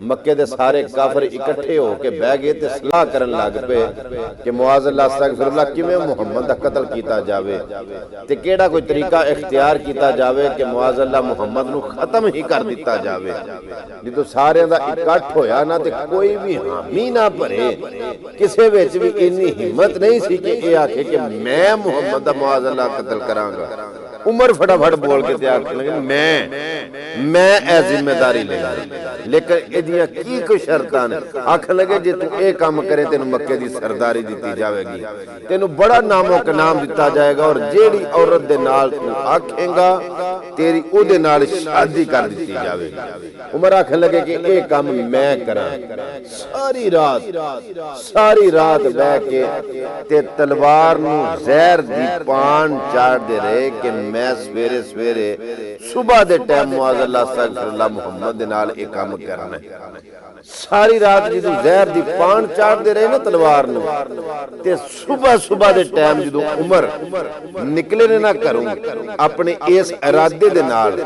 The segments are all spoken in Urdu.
مکے دے سارے کافر اکٹھے ہو کے بہ گئے تے صلاح کرن لگ پے کہ معاذ اللہ استغفر اللہ کیویں محمد دا قتل کیتا جاوے تے کیڑا کوئی طریقہ اختیار کیتا جاوے کہ معاذ اللہ محمد نو ختم ہی کر دیتا جاوے۔ جدوں سارے دا اکٹھ ہویا نا تے کوئی بھی حامی نہ بھرے، کسے وچ بھی اتنی ہمت نہیں سی کہ یہ آکھے کہ میں محمد دا معاذ اللہ قتل کراں گا۔ عمر فٹافٹ بول کے تیار کرنے لگے میں اے ذمہ داری لے گا، لیکن ادیاں کی کوئی شرطاں آکھن لگے جے تو اے کام کرے تینوں مکے دی سرداری دیتی جاوے گی، تینوں بڑا نام و نام دیتا جائے گا، اور جیڑی عورت دے نال تو آکھیں گا تیری او دے نال شادی کر دیتی جاوے گی۔ عمر آکھن لگے کہ اے کام میں کراں۔ ساری رات بہ کے تے تلوار نو زہر دی پان چاڑ دے رہے کہ میں سویرے سویرے صبح دے ٹائم معاذ اللہ استغفر اللہ محمد دے نال ایک کام کرنا ہے۔ ساری رات جدو زہر دی پان چاڑ دے رہے نا تلوار نو تے صبح دے ٹائم جدو عمر نکلے نے نہ کروں اپنے اس ارادے دے نال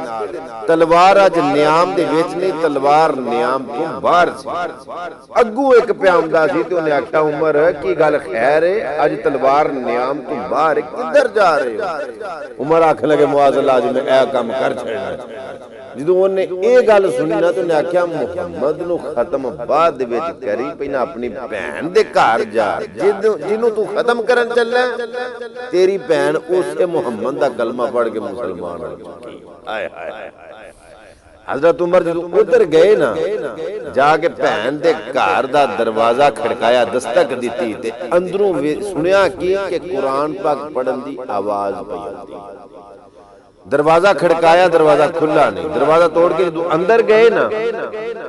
تلوار اج نیام دے وچ نہیں، تلوار نیام تو باہر سی۔ اگو ایک پیامدہ سی تے انہیں آکھیا عمر کی گل خیر ہے، اج تلوار نیام تو باہر کدھر جا رہے ہو؟ عمر آکھنے لگے معاذ اللہ اج میں اے کام کر چھڑنا۔ جدوں انہیں اے گل سنی نا تو انہیں آکھیا محمد نو ختم بعد دے وچ کری، پہنا اپنی بہن دے گھر جا، جنوں تو ختم کرن چلے تیری بہن اسے محمد دا کلمہ پڑھ کے مسلمان ہو چکی۔ آئے ہائے حضرت عمر جدوں ادھر گئے نا، جا کے بہن دے گھر دا دروازہ کھڑکایا، دستک دیتی تے اندروں سنیا کی کہ قرآن پاک پڑھن دی آواز پئی آندی۔ دروازہ کھڑکایا، دروازہ کھلا نہیں، دروازہ توڑ کے جدوں اندر گئے نا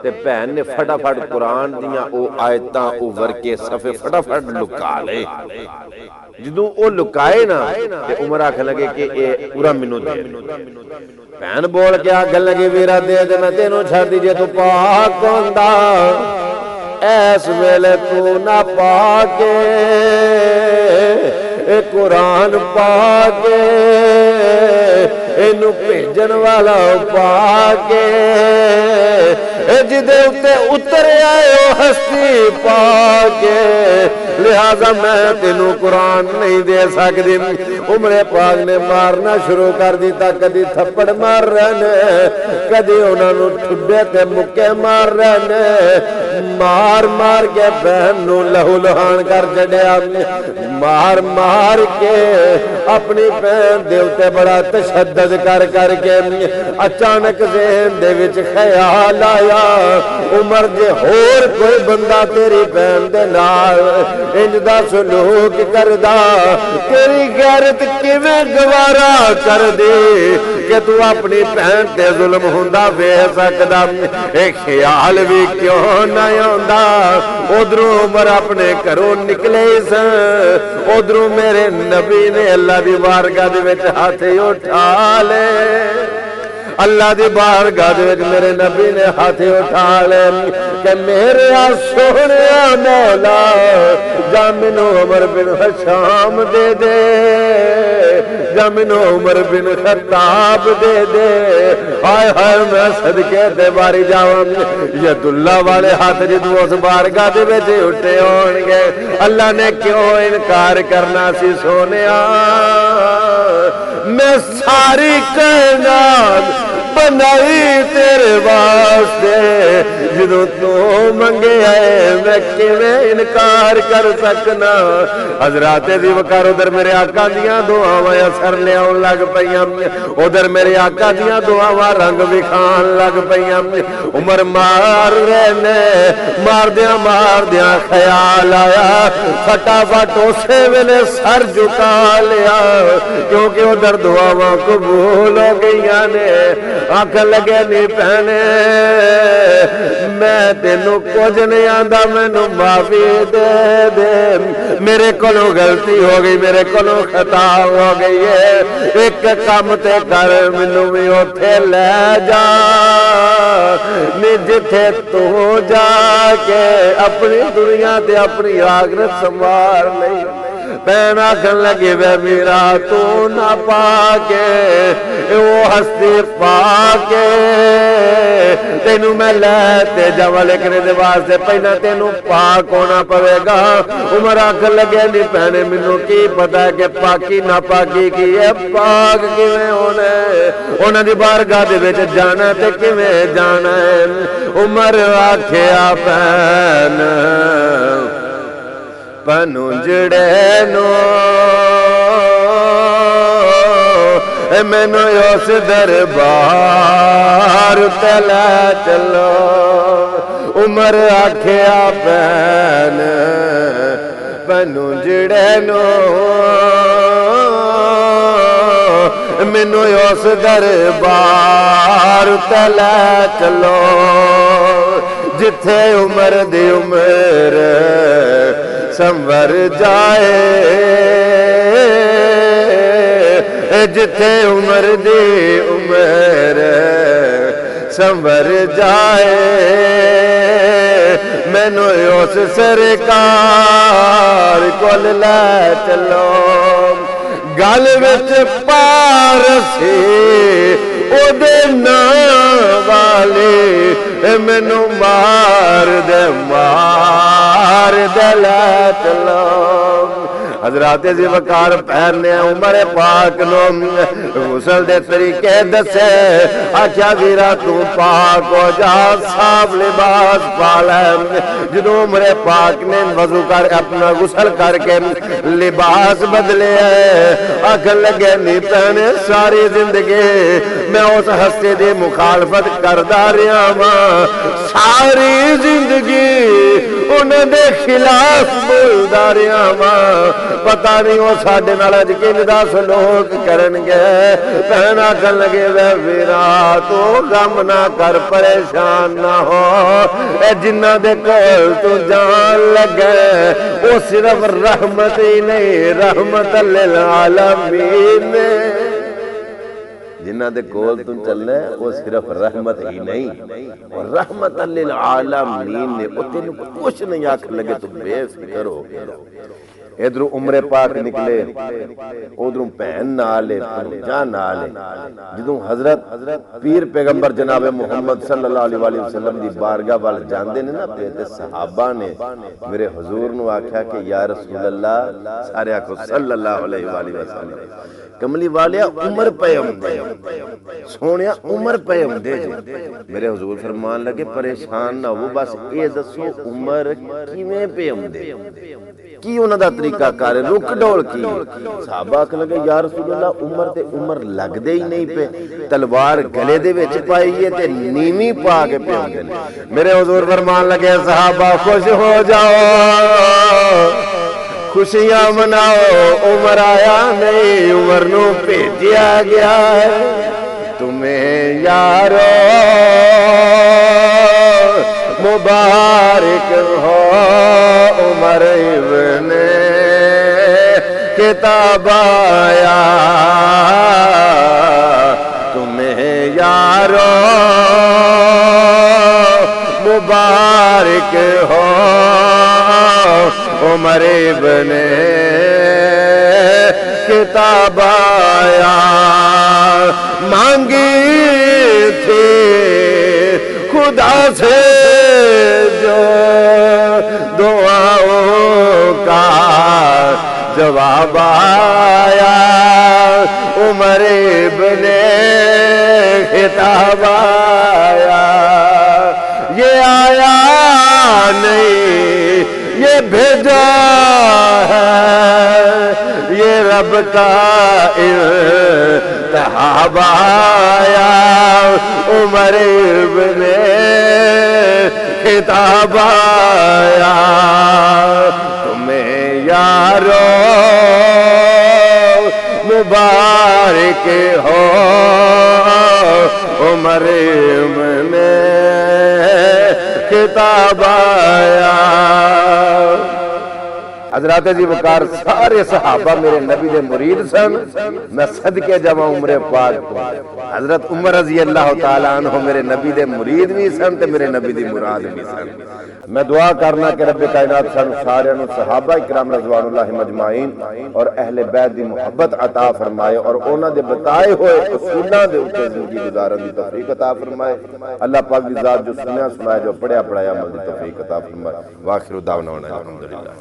تے بہن نے فٹافٹ قرآن دیاں او آیتاں او ورکے صفحے فٹافٹ لکا لے۔ جدوں او لکائے نا تے عمر آکھن لگے کہ اے پورا مینوں دے۔ بہن بول کے آکھن لگے ویرا دے دے میں تینوں چھڑ دی جے تو پاک ہوندا، ایس ویلے تو نہ پاکے اے قرآن پاکے اینو بھیجن والا پاکے جدے اتے اتر آئے ہو ہستی پاکے، لہذا میں تینوں قرآن نہیں دے سکتی۔ عمر پاک نے مارنا شروع کر دیتا، کدی تھپڑ مار رہنے، کدی انہاں نو ٹھڈے تے مکے مار رہنے، مار مار کے بہن نو لہو لہان کر چھڈیا، مار مار کے اپنی بہن دے اتے بڑا تشدد کر کر کے اچانک ذہن دے وچ خیال آیا عمر جے ہور کوئی بندہ تیری بہن دے نال انج دا سلوک کردا تیری غیرت کیویں گوارا کر دی کہ تو اپنی بہن تے ظلم ہوندا ویکھ سکدا، اے خیال بھی کیوں نہ آندا۔ ادھروں عمر اپنے گھروں نکلے سن، ادھروں میرے نبی نے اللہ دی بارگاہ دے وچ ہاتھ اٹھا لے، اللہ دی بارگاہ دے وچ میرے نبی نے ہاتھ اٹھا لے کہ میرے سونیا مولا جا مینوں عمر بن ہشام دے دے، جا مینوں عمر بن خطاب دے دے۔ ہائے ہائے میں صدقے تے باری جاواں، ید اللہ والے ہاتھ جدوں اس بارگاہ دے وچ اٹھے ہون گے، اللہ نے کیوں انکار کرنا سی سونیا؟ میں ساری کائنات بنائی تیرے واسطے، جدوں تو منگے آئے میں کیویں انکار کر سکنا؟ حضرات ذی وقار ادھر میرے آقا دیاں دعاواں اثر لیاون لگ پیاں، ادھر میرے آقا دیاں دعاواں رنگ وکھان لگ پیاں۔ عمر مار رہنے، مار دیاں خیال آیا، فٹافٹ اسی ویلے سر جھکا لیا کیونکہ ادھر دعاواں قبول ہو گئیاں نے۔ آنکھ لگے نہیں پہنے، میں تینوں کچھ نہیں آندا، مینوں معافی دے دے، میرے کولوں غلطی ہو گئی، میرے کولوں خطا ہو گئی ہے، ایک کام تے کر مینوں بھی اوتھے لے جا، نی جتھے تو جا کے اپنی دنیا تے اپنی آخرت سنوار لئی۔ بہن آکھن لگی وے میرا تو نہ پا کے وہ ہستی پا کے تینوں میں لیتے جاواں لیکن دے واسطے پہلا تینوں پاک ہونا پوے گا عمر آکھن لگے نہیں پہنے مینوں کی پتا ہے کہ پاکی نہ پاکی کی ہے پاک کیویں ہونا ہے انہاں دی بارگاہ دے وچ جانا تے کیویں جانا ہے عمر آکھیا پہن پنجڑے نو مینوں اس دربار تے لے چلو عمر آکھیا پہن پنجڑے نو مینوں اس دربار تے لے چلو جتھے عمر دی عمر سنور جائے جتھے عمر دی عمر سنور جائے مینوں اس سرکار کول لے چلو گل وچ پارسی او دے نام والے مینوں مار دے لے چلو حضرات ذی وقار پہننے عمر پاک نو غسل دے طریقے دسے آکھیا ویرا تو پاک ہو جا صاف لباس پا لے جدوں عمر پاک نے وضو کر اپنا غسل کر کے لباس بدلے آکھن لگے نہیں پہنے ساری زندگی میں اس ہستی دی مخالفت کردا رہا ہاں ساری زندگی انہاں دے خلاف بولدا رہا ہاں پتہ نہیں وہ ساڈے نال اج کِنج دا سلوک کرن گے بہن آکھن لگے وے ویرا تو غم نہ کر پریشان نہ ہو اے جنہاں دے کول تو جان لگے وہ صرف رحمت ہی نہیں رحمت للعالمین جنہ دے کول تم چلنا ہے وہ صرف رحمت ہی نہیں اور رحمت للعالمین نے وہ تینوں کچھ نہیں آکھن لگے تم بے فکر ہو گیا ادھروں عمر پاک نکلے ادھروں بہن نالے جان نالے جدوں حضرت پیر پیغمبر جناب محمد صلی اللہ علیہ وسلم دی بارگاہ وال جاندے نے نا تے صحابہ نے میرے حضور نو آکھیا کہ یا رسول اللہ سارے کو صلی اللہ علیہ وسلم کملی والیا عمر پہ ہوندے سونیا عمر پہ ہوندے جی میرے حضور فرمان لگے پریشان نہ ہو بس اے دسو عمر کیویں پہ ہوندے کی انہاں دا طریقہ کار رک ڈول کی صحابہ کہ لگے یا رسول اللہ عمر تے عمر لگ دے ہی نہیں پہ تلوار گلے دے وچ پائی ہے تے نیویں پا کے پہ ہوندے میرے حضور فرمان لگے صحابہ خوش ہو جاؤ خوشیاں مناؤ عمر آیا نہیں عمر نو بھیجیا گیا ہے تمہیں یارو مبارک ہو عمر ابن کتاب آیا تمہیں یارو مبارک ہو عمر ابن کتاب آیا مانگی تھی خدا سے جو دعاؤں کا جواب آیا عمر ابن کتاب آیا یہ آیا نہیں یہ بھیجا ہے یہ رب کا انتخاب آیا عمر ابن کتاب آیا تمہیں یارو مبارک ہو عمر ابن کتاب آیا حضرات ابو بکر سارے صحابہ میرے نبی دے مرید سن، میں صدقے جاواں عمر پاک تو حضرت عمر رضی اللہ تعالی عنہ میرے نبی دے مرید بھی سن تے میرے نبی دی مراد بھی سن۔ میں دعا کرنا کہ رب کائنات سانو سارے نو صحابہ کرام رضوان اللہ مجمعین اور اہل بیت دی محبت عطا فرمائے اور انہاں دے بتائے ہوئے اصولاں دے اوپر زندگی گزارن دی توفیق عطا فرمائے۔ اللہ پاک دی ذات جو سنیا سنایا جو پڑھیا پڑھایا عمل دی توفیق عطا فرمائے۔ واخر دعوانا الحمدللہ۔